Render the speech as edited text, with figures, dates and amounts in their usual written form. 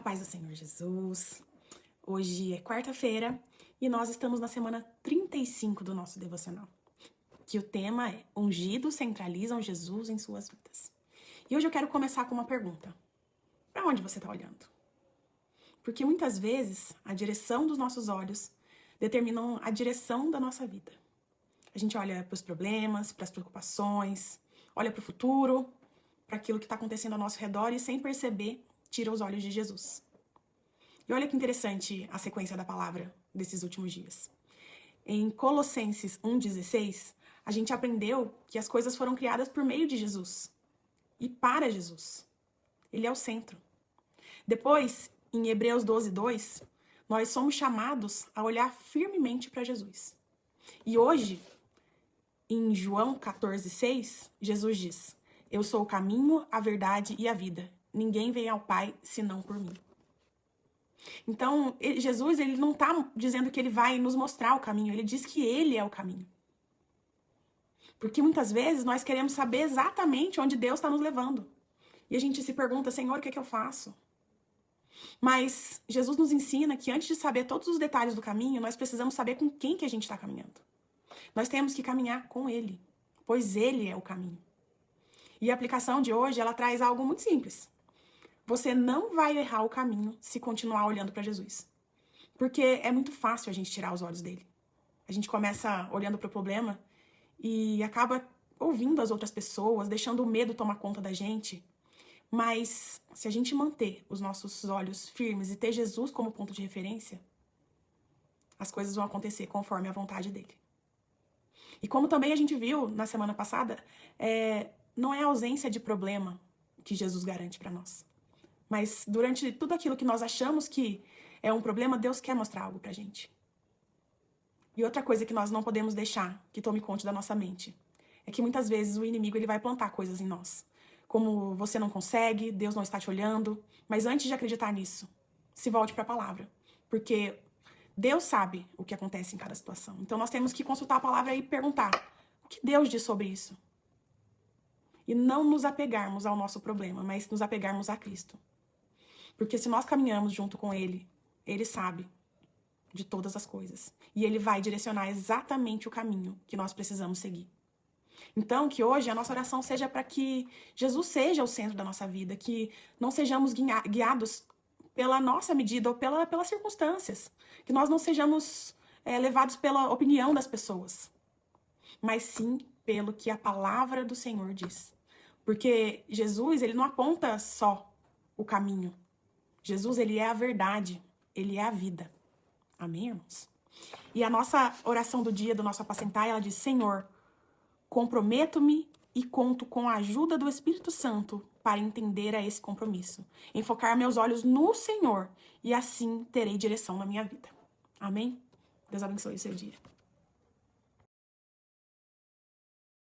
paz do Senhor Jesus. Hoje é quarta-feira e nós estamos na semana 35 do nosso devocional, que o tema é Ungidos centralizam Jesus em suas vidas. E hoje eu quero começar com uma pergunta. Para onde você está olhando? Porque muitas vezes a direção dos nossos olhos determinam a direção da nossa vida. A gente olha para os problemas, para as preocupações, olha para o futuro, para aquilo que está acontecendo ao nosso redor e sem perceber, tira os olhos de Jesus. E olha que interessante a sequência da palavra desses últimos dias. Em Colossenses 1,16, a gente aprendeu que as coisas foram criadas por meio de Jesus e para Jesus. Ele é o centro. Depois, em Hebreus 12,2, nós somos chamados a olhar firmemente para Jesus. E hoje, em João 14,6, Jesus diz: Eu sou o caminho, a verdade e a vida. Ninguém vem ao Pai senão por mim. Então, Jesus, ele não está dizendo que ele vai nos mostrar o caminho, ele diz que ele é o caminho. Porque muitas vezes nós queremos saber exatamente onde Deus está nos levando. E a gente se pergunta, Senhor, o que é que eu faço? Mas Jesus nos ensina que antes de saber todos os detalhes do caminho, nós precisamos saber com quem que a gente está caminhando. Nós temos que caminhar com ele, pois ele é o caminho. E a aplicação de hoje, ela traz algo muito simples. Você não vai errar o caminho se continuar olhando para Jesus. Porque é muito fácil a gente tirar os olhos dele. A gente começa olhando para o problema e acaba ouvindo as outras pessoas, deixando o medo tomar conta da gente. Mas se a gente manter os nossos olhos firmes e ter Jesus como ponto de referência, as coisas vão acontecer conforme a vontade dele. E como também a gente viu na semana passada, não é a ausência de problema que Jesus garante para nós. Mas durante tudo aquilo que nós achamos que é um problema, Deus quer mostrar algo pra gente. E outra coisa que nós não podemos deixar que tome conta da nossa mente é que muitas vezes o inimigo ele vai plantar coisas em nós. Como você não consegue, Deus não está te olhando. Mas antes de acreditar nisso, se volte para a palavra. Porque Deus sabe o que acontece em cada situação. Então nós temos que consultar a palavra e perguntar: o que Deus diz sobre isso? E não nos apegarmos ao nosso problema, mas nos apegarmos a Cristo. Porque se nós caminhamos junto com ele, ele sabe de todas as coisas. E ele vai direcionar exatamente o caminho que nós precisamos seguir. Então, que hoje a nossa oração seja para que Jesus seja o centro da nossa vida, que não sejamos guiados pela nossa medida ou pelas circunstâncias, que nós não sejamos levados pela opinião das pessoas, mas sim pelo que a palavra do Senhor diz. Porque Jesus, ele não aponta só o caminho. Jesus, ele é a verdade, ele é a vida. Amém, irmãos? E a nossa oração do dia, do nosso apacentar, ela diz: Senhor, comprometo-me e conto com a ajuda do Espírito Santo para entender a esse compromisso. Enfocar meus olhos no Senhor e assim terei direção na minha vida. Amém? Deus abençoe o seu dia.